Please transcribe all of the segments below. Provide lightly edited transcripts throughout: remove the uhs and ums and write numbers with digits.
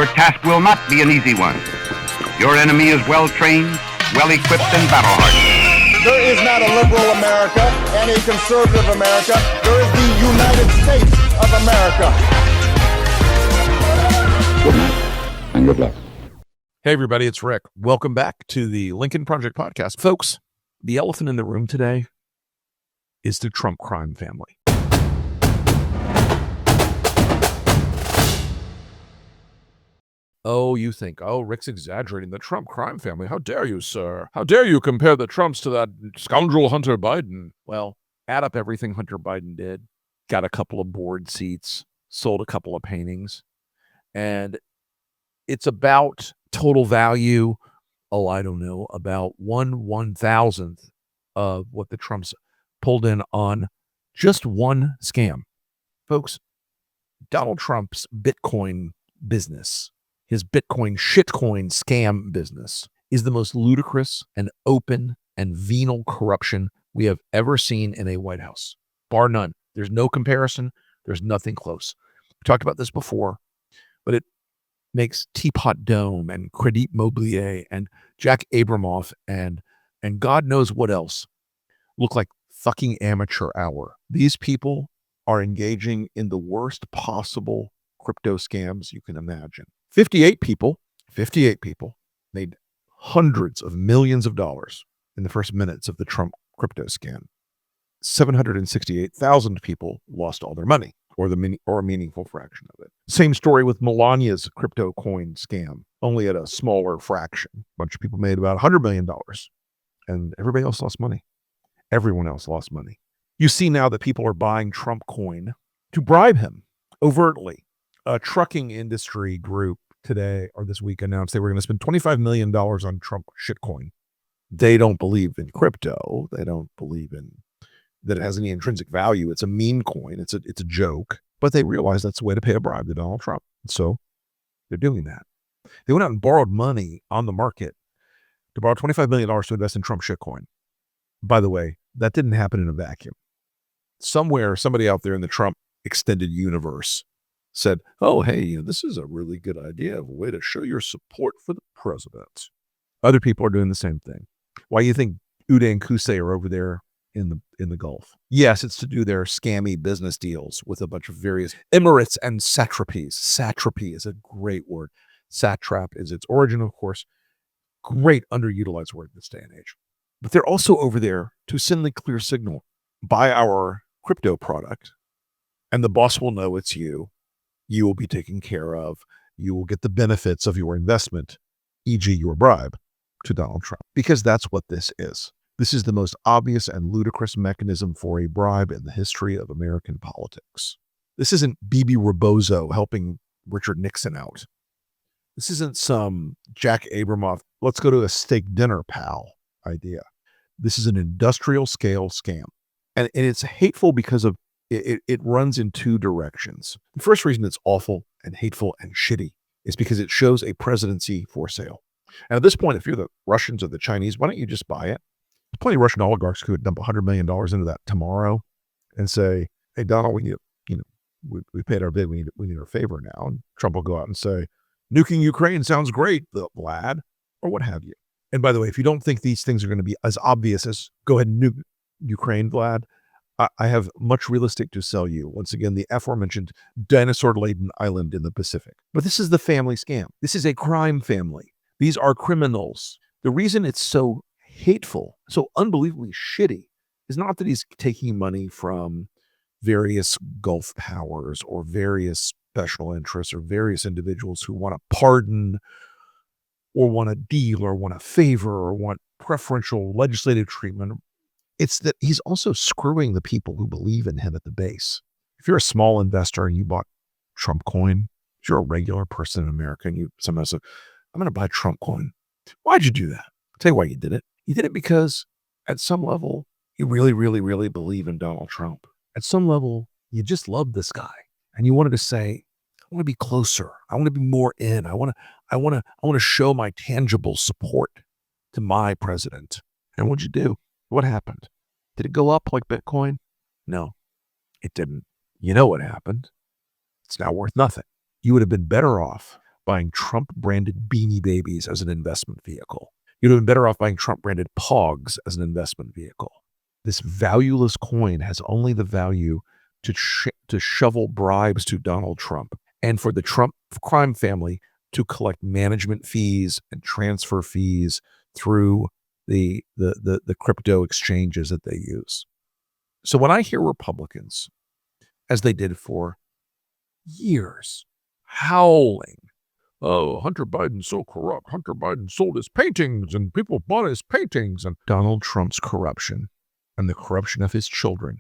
Your task will not be an easy one. Your enemy is well-trained, well-equipped, and battle-hardened. There is not a liberal America and a conservative America. There is the United States of America. Good night and good luck. Hey everybody, it's Rick. Welcome back to the Lincoln Project podcast. Folks, the elephant in the room today is the Trump crime family. Oh, you think, Rick's exaggerating the Trump crime family. How dare you, sir? How dare you compare the Trumps to that scoundrel Hunter Biden? Well, add up everything Hunter Biden did, got a couple of board seats, sold a couple of paintings, and it's about total value, I don't know, about 1/1000th of what the Trumps pulled in on just one scam. Folks, Donald Trump's Bitcoin business, his Bitcoin shitcoin scam business, is the most ludicrous and open and venal corruption we have ever seen in a White House. Bar none. There's no comparison. There's nothing close. We talked about this before, but it makes Teapot Dome and Credit Mobilier and Jack Abramoff and God knows what else look like fucking amateur hour. These people are engaging in the worst possible crypto scams you can imagine. 58 people made hundreds of millions of dollars in the first minutes of the Trump crypto scam. 768,000 people lost all their money, or a meaningful fraction of it. Same story with Melania's crypto coin scam, only at a smaller fraction. A bunch of people made about $100 million, and everybody else lost money. Everyone else lost money. You see now that people are buying Trump coin to bribe him overtly. A trucking industry group today or this week announced they were going to spend $25 million on Trump shitcoin. They don't believe in crypto. They don't believe in that it has any intrinsic value. It's a meme coin. It's a joke. But they realize that's the way to pay a bribe to Donald Trump. So they're doing that. They went out and borrowed money on the market to borrow $25 million to invest in Trump shitcoin. By the way, that didn't happen in a vacuum. Somewhere, somebody out there in the Trump extended universe said, oh, hey, this is a really good idea, a way to show your support for the president. Other people are doing the same thing. Why do you think Uday and Qusay are over there in the Gulf? Yes, it's to do their scammy business deals with a bunch of various emirates and satrapies. Satrapy is a great word. Satrap is its origin, of course. Great underutilized word in this day and age. But they're also over there to send the clear signal. Buy our crypto product, and the boss will know it's you. You will be taken care of. You will get the benefits of your investment, e.g. your bribe to Donald Trump, because that's what this is. This is the most obvious and ludicrous mechanism for a bribe in the history of American politics. This isn't Bibi Rebozo helping Richard Nixon out. This isn't some Jack Abramoff, let's go to a steak dinner, pal idea. This is an industrial scale scam. And it's hateful because of it runs in two directions. The first reason it's awful and hateful and shitty is because it shows a presidency for sale. And at this point, if you're the Russians or the Chinese, why don't you just buy it? There's plenty of Russian oligarchs who would dump $100 million into that tomorrow and say, hey, Donald, we need, we paid our bid. We need our favor now. And Trump will go out and say, nuking Ukraine sounds great, Vlad, or what have you. And by the way, if you don't think these things are going to be as obvious as go ahead and nuke Ukraine, Vlad, I have much real estate to sell you. Once again, the aforementioned dinosaur-laden island in the Pacific. But this is the family scam. This is a crime family. These are criminals. The reason it's so hateful, so unbelievably shitty, is not that he's taking money from various Gulf powers or various special interests or various individuals who want to pardon or want a deal or want a favor or want preferential legislative treatment. It's that he's also screwing the people who believe in him at the base. If you're a small investor and you bought Trump coin, if you're a regular person in America and you somehow say, I'm going to buy Trump coin. Why'd you do that? I'll tell you why you did it. You did it because at some level, you really, really, really believe in Donald Trump. At some level, you just love this guy and you wanted to say, I want to be closer. I want to be more in. I want to show my tangible support to my president. And what'd you do? What happened? Did it go up like Bitcoin? No, it didn't. You know what happened? It's now worth nothing. You would have been better off buying Trump-branded Beanie Babies as an investment vehicle. You'd have been better off buying Trump-branded Pogs as an investment vehicle. This valueless coin has only the value to shovel bribes to Donald Trump and for the Trump crime family to collect management fees and transfer fees through the crypto exchanges that they use. So when I hear Republicans, as they did for years, howling, oh, Hunter Biden's so corrupt. Hunter Biden sold his paintings and people bought his paintings, and Donald Trump's corruption and the corruption of his children.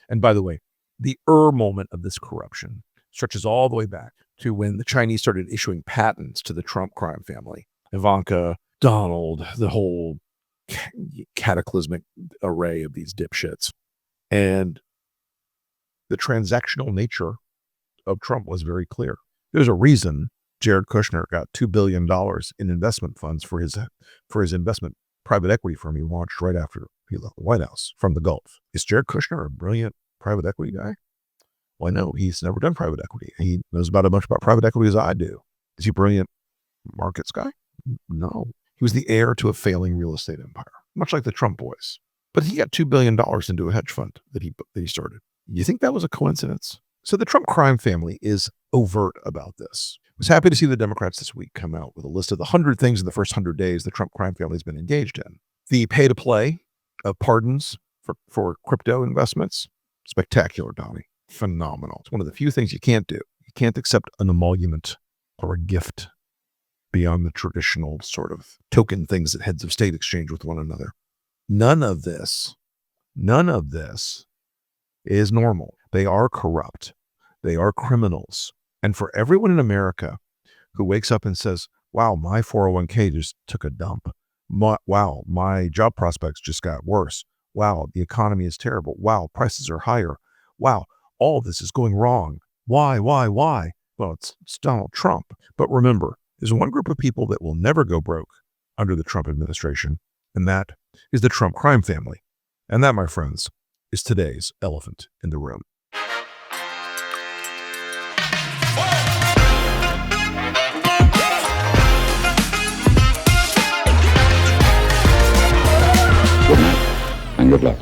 And by the way, the moment of this corruption stretches all the way back to when the Chinese started issuing patents to the Trump crime family. Ivanka, Donald, the whole cataclysmic array of these dipshits. And the transactional nature of Trump was very clear. There's a reason Jared Kushner got $2 billion in investment funds for his investment private equity firm he launched right after he left the White House from the Gulf. Is Jared Kushner a brilliant private equity guy? Well, I know he's never done private equity. He knows about as much about private equity as I do. Is he a brilliant markets guy? No. He was the heir to a failing real estate empire, much like the Trump boys. But he got $2 billion into a hedge fund that he started. You think that was a coincidence? So the Trump crime family is overt about this. I was happy to see the Democrats this week come out with a list of the 100 things in the first 100 days the Trump crime family has been engaged in. The pay-to-play of pardons for crypto investments, spectacular, Donnie. Phenomenal. It's one of the few things you can't do. You can't accept an emolument or a gift beyond the traditional sort of token things that heads of state exchange with one another. None of this is normal. They are corrupt. They are criminals. And for everyone in America who wakes up and says, wow, my 401k just took a dump. Wow, my job prospects just got worse. Wow, the economy is terrible. Wow, prices are higher. Wow, all this is going wrong. Why? Well, it's Donald Trump. But remember, there's one group of people that will never go broke under the Trump administration, and that is the Trump crime family. And that, my friends, is today's elephant in the room. Good night and good luck.